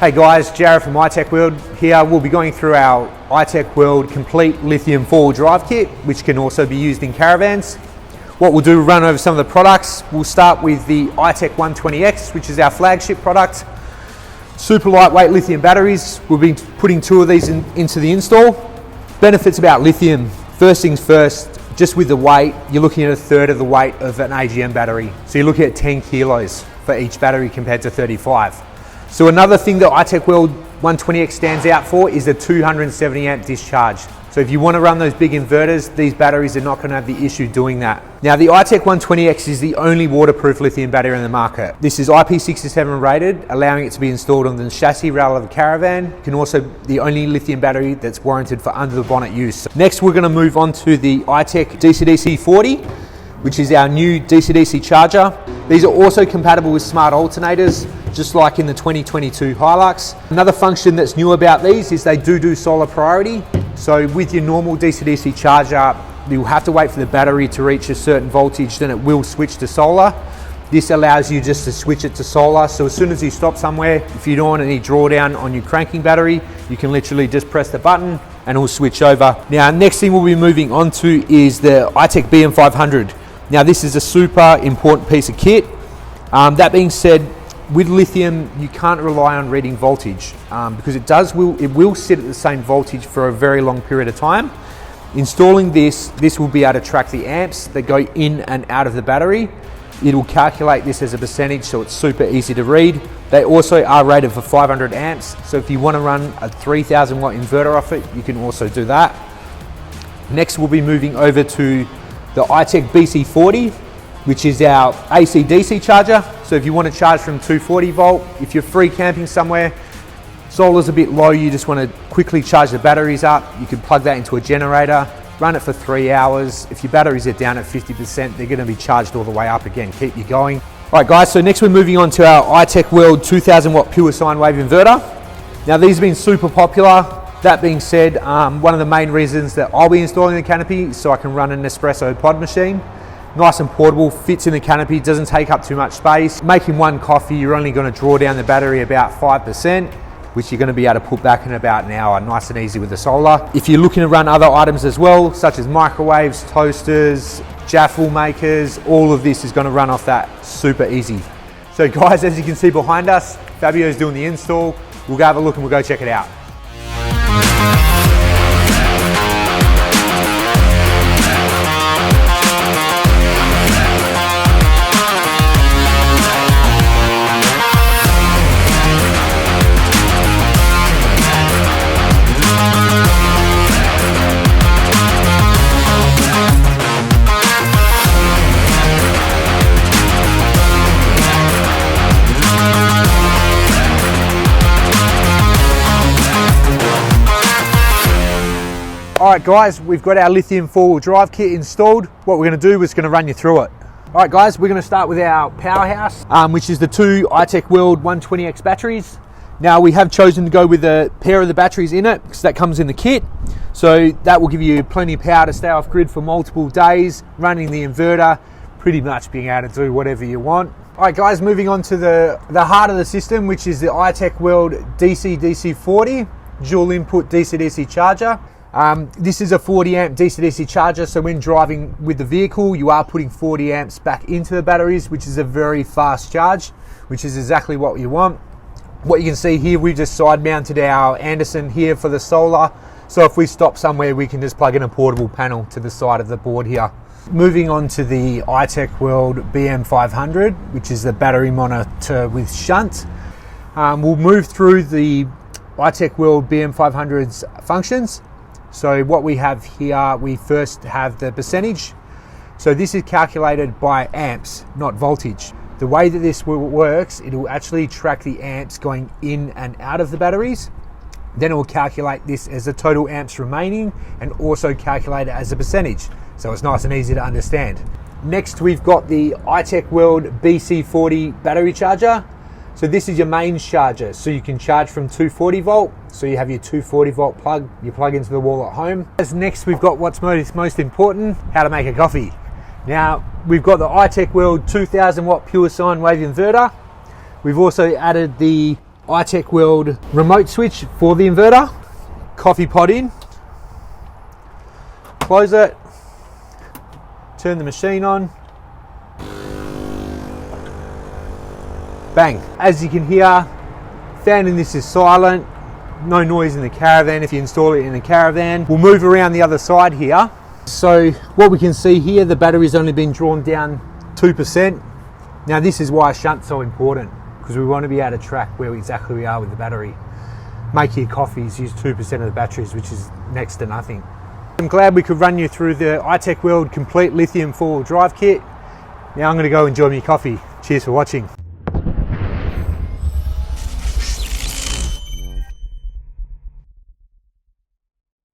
Hey guys, Jarrod from iTechworld here. We'll be going through our iTechworld Complete Lithium 4WD drive kit, which can also be used in caravans. What we'll do, run over some of the products. We'll start with the iTech 120X, which is our flagship product. Super lightweight lithium batteries. We'll be putting 2 of these into the install. Benefits about lithium. First things first, just with the weight, you're looking at 1/3 of the weight of an AGM battery. So you're looking at 10 kilos for each battery compared to 35. So another thing that iTechworld 120X stands out for is the 270 amp discharge. So if you want to run those big inverters, these batteries are not going to have the issue doing that. Now the iTech 120X is the only waterproof lithium battery in the market. This is IP67 rated, allowing it to be installed on the chassis rail of a Caravan. It can also be the only lithium battery that's warranted for under the bonnet use. Next we're going to move on to the iTech DCDC 40, which is our new DCDC charger. These are also compatible with smart alternators, just like in the 2022 Hilux. Another function that's new about these is they do solar priority. So with your normal DCDC charger, you'll have to wait for the battery to reach a certain voltage, then it will switch to solar. This allows you just to switch it to solar. So as soon as you stop somewhere, if you don't want any drawdown on your cranking battery, you can literally just press the button and it will switch over. Now, next thing we'll be moving on to is the iTech BM500. Now this is a super important piece of kit. That being said, with lithium, you can't rely on reading voltage because it will sit at the same voltage for a very long period of time. Installing this will be able to track the amps that go in and out of the battery. It will calculate this as a percentage, so it's super easy to read. They also are rated for 500 amps, so if you want to run a 3000 watt inverter off it, you can also do that. Next, we'll be moving over to the iTech BC40, which is our ACDC charger. So if you want to charge from 240 volt, if you're free camping somewhere, solar's a bit low, you just want to quickly charge the batteries up, you can plug that into a generator, run it for 3 hours. If your batteries are down at 50%, they're going to be charged all the way up again, keep you going. All right guys, so next we're moving on to our iTechworld 2000 watt pure sine wave inverter. Now these have been super popular. That being said, one of the main reasons that I'll be installing the canopy is so I can run an espresso pod machine. Nice and portable, fits in the canopy, doesn't take up too much space. Making one coffee, you're only going to draw down the battery about 5%, which you're going to be able to put back in about an hour, nice and easy with the solar. If you're looking to run other items as well, such as microwaves, toasters, jaffle makers, all of this is going to run off that super easy. So guys, as you can see behind us, Fabio's doing the install. We'll go have a look and we'll go check it out. All right guys, we've got our Lithium 4WD drive kit installed. What we're going to do is going to run you through it. All right guys, we're going to start with our powerhouse, which is the 2 iTechworld 120X batteries. Now we have chosen to go with a pair of the batteries in it because that comes in the kit. So that will give you plenty of power to stay off grid for multiple days, running the inverter, pretty much being able to do whatever you want. All right guys, moving on to the heart of the system, which is the iTechworld DCDC 40 dual input DCDC charger. This is a 40 amp DCDC charger, so when driving with the vehicle, you are putting 40 amps back into the batteries, which is a very fast charge, which is exactly what you want. What you can see here, we've just side mounted our Anderson here for the solar. So if we stop somewhere, we can just plug in a portable panel to the side of the board here. Moving on to the iTechworld BM500, which is the battery monitor with shunt. We'll move through the iTechworld BM500's functions. So what we have here, we first have the percentage. So this is calculated by amps, not voltage. The way that this works, it will actually track the amps going in and out of the batteries. Then it will calculate this as the total amps remaining and also calculate it as a percentage. So it's nice and easy to understand. Next, we've got the iTechworld BC40 battery charger. So this is your mains charger, so you can charge from 240 volt. So you have your 240 volt plug, you plug into the wall at home. As next, we've got what's most important, how to make a coffee. Now, we've got the iTechworld 2000 watt pure sine wave inverter. We've also added the iTechworld remote switch for the inverter. Coffee pot in, close it, turn the machine on, bang. As you can hear, fan in this is silent, no noise in the Caravan if you install it in the Caravan. We'll move around the other side here. So what we can see here, the battery's only been drawn down 2%. Now this is why a shunt's so important, because we want to be able to track where exactly we are with the battery. Make your coffees use 2% of the batteries, which is next to nothing. I'm glad we could run you through the iTechworld Complete Lithium 4WD drive kit. Now I'm going to go enjoy my coffee. Cheers for watching.